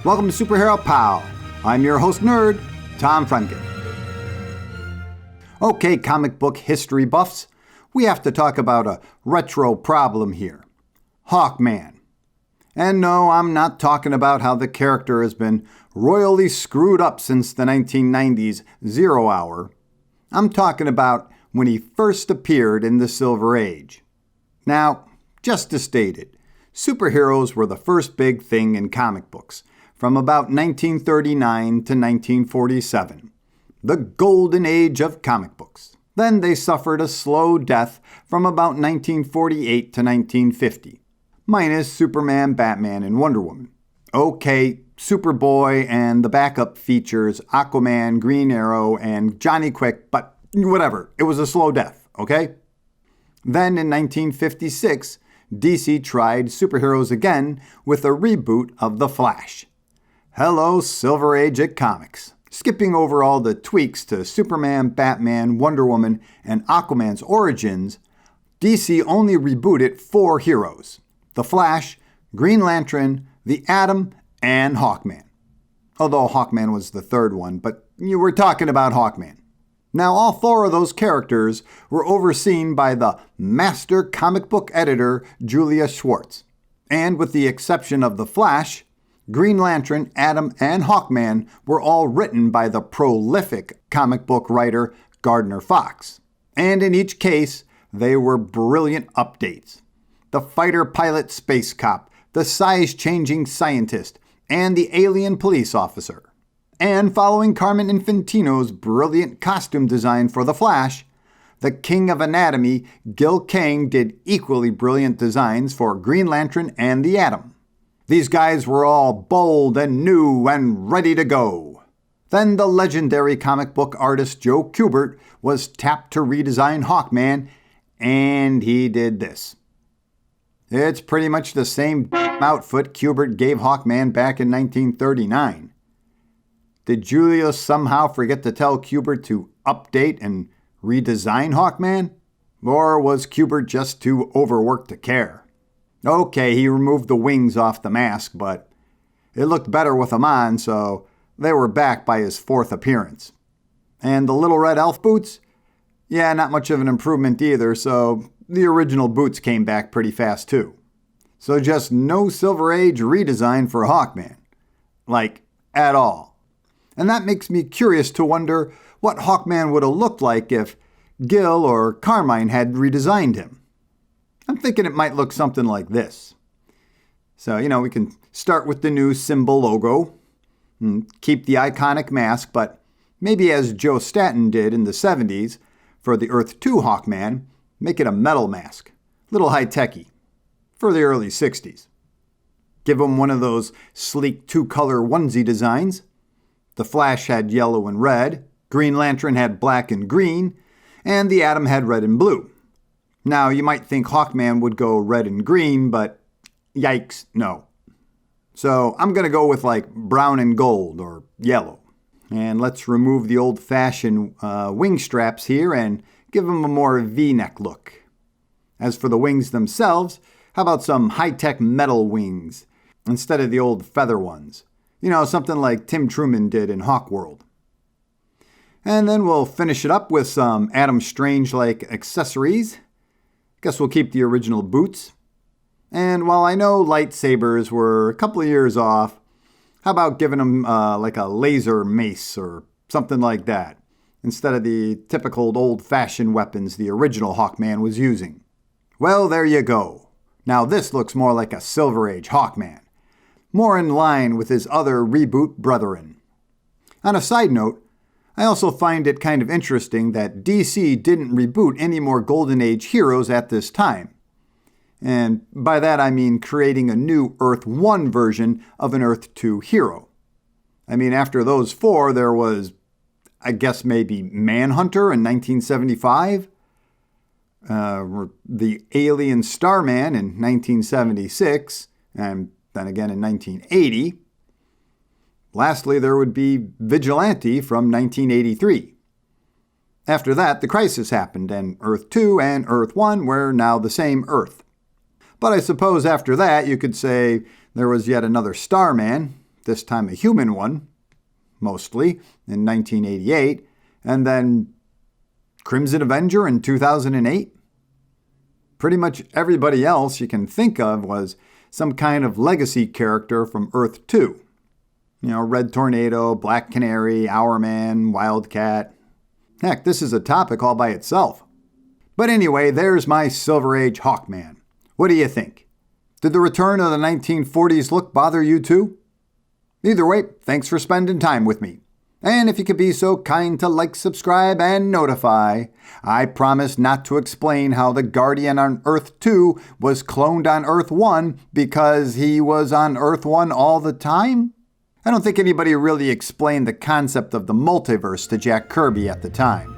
Welcome to Superhero Pow. I'm your host nerd, Tom Fremkin. Okay, comic book history buffs, we have to talk about a retro problem here. Hawkman. And no, I'm not talking about how the character has been royally screwed up since the 1990s Zero Hour. I'm talking about when he first appeared in the Silver Age. Now, just to state it, superheroes were the first big thing in comic books, from about 1939 to 1947, the golden age of comic books. Then they suffered a slow death from about 1948 to 1950, minus Superman, Batman, and Wonder Woman. Okay, Superboy and the backup features Aquaman, Green Arrow, and Johnny Quick, but whatever, it was a slow death, okay? Then in 1956, DC tried superheroes again with a reboot of The Flash. Hello, SilverAge at comics. Skipping over all the tweaks to Superman, Batman, Wonder Woman, and Aquaman's origins, DC only rebooted 4 heroes: The Flash, Green Lantern, the Atom, and Hawkman. Although Hawkman was the third one, but you were talking about Hawkman. Now, all 4 of those characters were overseen by the master comic book editor, Julia Schwartz. And with the exception of The Flash, Green Lantern, Atom, and Hawkman were all written by the prolific comic book writer Gardner Fox. And in each case, they were brilliant updates. The fighter pilot space cop, the size-changing scientist, and the alien police officer. And following Carmen Infantino's brilliant costume design for The Flash, the king of anatomy, Gil Kane, did equally brilliant designs for Green Lantern and the Atom. These guys were all bold and new and ready to go. Then the legendary comic book artist Joe Kubert was tapped to redesign Hawkman, and he did this. It's pretty much the same outfit Kubert gave Hawkman back in 1939. Did Julia somehow forget to tell Kubert to update and redesign Hawkman? Or was Kubert just too overworked to care? Okay, he removed the wings off the mask, but it looked better with them on, so they were back by his 4th appearance. And the little red elf boots? Yeah, not much of an improvement either, so the original boots came back pretty fast too. So just no Silver Age redesign for Hawkman. Like, at all. And that makes me curious to wonder what Hawkman would have looked like if Gil or Carmine had redesigned him. I'm thinking it might look something like this. So, we can start with the new symbol logo, and keep the iconic mask, but maybe as Joe Staton did in the 70s for the Earth 2 Hawkman, make it a metal mask, little high-techy, for the early 60s. Give him one of those sleek 2-color onesie designs. The Flash had yellow and red, Green Lantern had black and green, and the Atom had red and blue. Now, you might think Hawkman would go red and green, but yikes, no. So I'm going to go with like brown and gold or yellow. And let's remove the old-fashioned wing straps here and give them a more V-neck look. As for the wings themselves, how about some high-tech metal wings instead of the old feather ones? Something like Tim Truman did in Hawkworld. And then we'll finish it up with some Adam Strange-like accessories. Guess we'll keep the original boots. And while I know lightsabers were a couple of years off, how about giving them like a laser mace or something like that, instead of the typical old-fashioned weapons the original Hawkman was using? Well, there you go. Now this looks more like a Silver Age Hawkman, more in line with his other reboot brethren. On a side note, I also find it kind of interesting that DC didn't reboot any more Golden Age heroes at this time. And by that I mean creating a new Earth 1 version of an Earth 2 hero. I mean, after those 4, there was, I guess maybe Manhunter in 1975, the Alien Starman in 1976, and then again in 1980. Lastly, there would be Vigilante from 1983. After that, the crisis happened, and Earth 2 and Earth 1 were now the same Earth. But I suppose after that, you could say there was yet another Starman, this time a human one, mostly, in 1988, and then Crimson Avenger in 2008. Pretty much everybody else you can think of was some kind of legacy character from Earth 2. Red Tornado, Black Canary, Hourman, Wildcat. Heck, this is a topic all by itself. But anyway, there's my SilverAge Hawkman. What do you think? Did the return of the 1940s look bother you too? Either way, thanks for spending time with me. And if you could be so kind to like, subscribe, and notify, I promise not to explain how the Guardian on Earth 2 was cloned on Earth 1 because he was on Earth 1 all the time. I don't think anybody really explained the concept of the multiverse to Jack Kirby at the time.